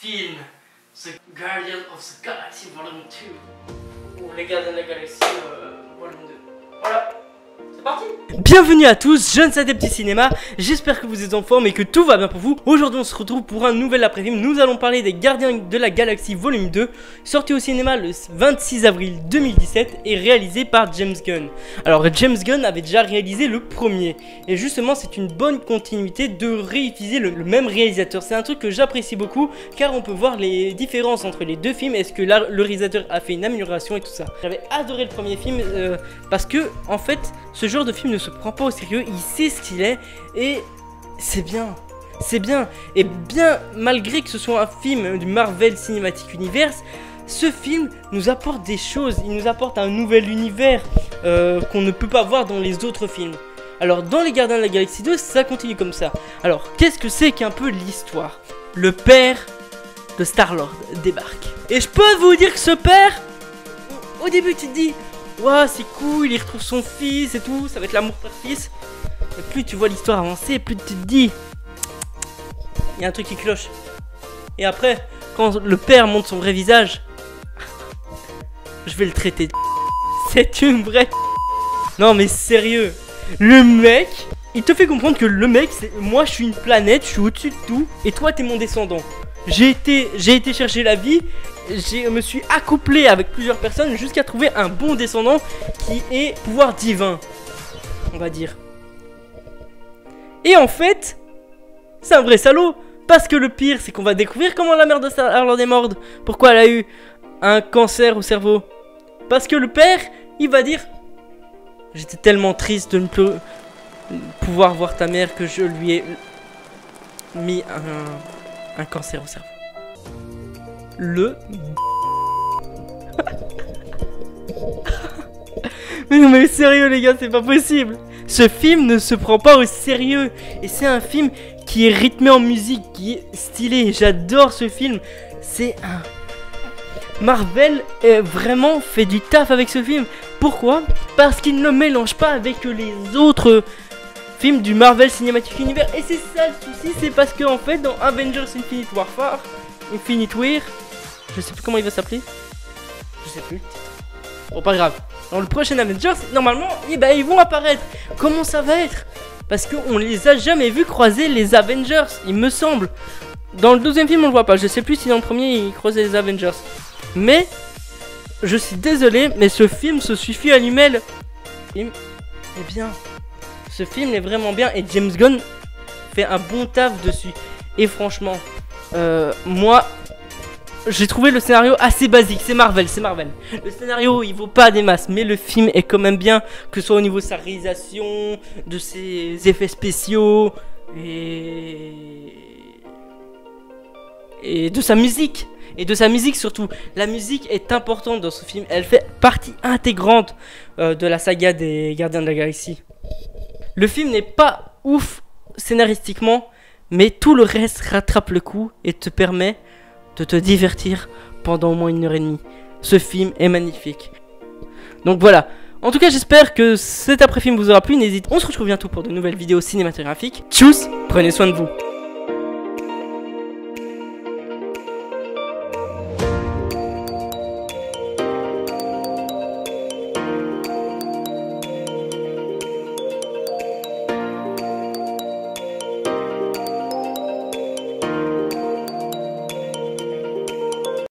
film The Guardian of the Galaxy Volume 2 ou Les Gardiens de la Galaxie Volume 2. Voilà, c'est parti. Bienvenue à tous, jeunes adeptes du cinéma. J'espère que vous êtes en forme et que tout va bien pour vous. Aujourd'hui on se retrouve pour un nouvel après-film. Nous allons parler des Gardiens de la Galaxie Volume 2, sorti au cinéma le 26 avril 2017 et réalisé par James Gunn. Alors James Gunn avait déjà réalisé le premier, et justement c'est une bonne continuité de réutiliser le même réalisateur. C'est un truc que j'apprécie beaucoup car on peut voir les différences entre les deux films. Est-ce que là le réalisateur a fait une amélioration et tout ça. J'avais adoré le premier film parce que en fait ce genre de film ne se prend pas au sérieux, il sait ce qu'il est et c'est bien. C'est bien, et bien malgré que ce soit un film du Marvel Cinematic Universe, ce film nous apporte des choses, il nous apporte un nouvel univers qu'on ne peut pas voir dans les autres films. Alors dans les Gardiens de la Galaxie 2, ça continue comme ça. Alors qu'est-ce que c'est qu'un peu l'histoire? Le père de Star-Lord débarque. Et je peux vous dire que ce père, au début tu te dis, waouh c'est cool, il retrouve son fils et tout, ça va être l'amour père-fils. Et plus tu vois l'histoire avancer, plus tu te dis, il y a un truc qui cloche. Et après, quand le père montre son vrai visage, je vais le traiter de... C'est une vraie... Non mais sérieux, le mec, il te fait comprendre que le mec, c'est... Moi je suis une planète, je suis au-dessus de tout, et toi t'es mon descendant. J'ai été chercher la vie, je me suis accouplé avec plusieurs personnes jusqu'à trouver un bon descendant qui est pouvoir divin, on va dire. Et en fait, c'est un vrai salaud. Parce que le pire, c'est qu'on va découvrir comment la mère de Star-Lord est morte. Pourquoi elle a eu un cancer au cerveau. Parce que le père, il va dire, j'étais tellement triste de ne plus pouvoir voir ta mère que je lui ai mis un cancer au cerveau. Le... Mais non mais sérieux les gars, c'est pas possible. Ce film ne se prend pas au sérieux. Et c'est un film qui est rythmé en musique, qui est stylé. J'adore ce film. C'est un... Marvel est vraiment fait du taf avec ce film. Pourquoi? Parce qu'il ne le mélange pas avec les autres films du Marvel Cinematic Universe. Et c'est ça le souci, c'est parce que en fait dans Avengers Infinite Warfare, Infinite War, je sais plus comment il va s'appeler. Je sais plus. Bon pas grave. Dans le prochain Avengers, normalement, eh ben, ils vont apparaître. Comment ça va être? Parce qu'on les a jamais vus croiser les Avengers, il me semble. Dans le deuxième film, on le voit pas. Je sais plus si dans le premier, ils croisaient les Avengers. Mais, je suis désolé, mais ce film se suffit à lui-même. Eh bien, ce film est vraiment bien et James Gunn fait un bon taf dessus. Et franchement, moi... j'ai trouvé le scénario assez basique, c'est Marvel, c'est Marvel. Le scénario, il vaut pas des masses, mais le film est quand même bien, que ce soit au niveau de sa réalisation, de ses effets spéciaux, et de sa musique. Et de sa musique surtout. La musique est importante dans ce film, elle fait partie intégrante de la saga des Gardiens de la Galaxie. Le film n'est pas ouf scénaristiquement, mais tout le reste rattrape le coup et te permet de te divertir pendant au moins 1h30. Ce film est magnifique. Donc voilà. En tout cas, j'espère que cet après-film vous aura plu. N'hésitez pas. On se retrouve bientôt pour de nouvelles vidéos cinématographiques. Tchuss, prenez soin de vous.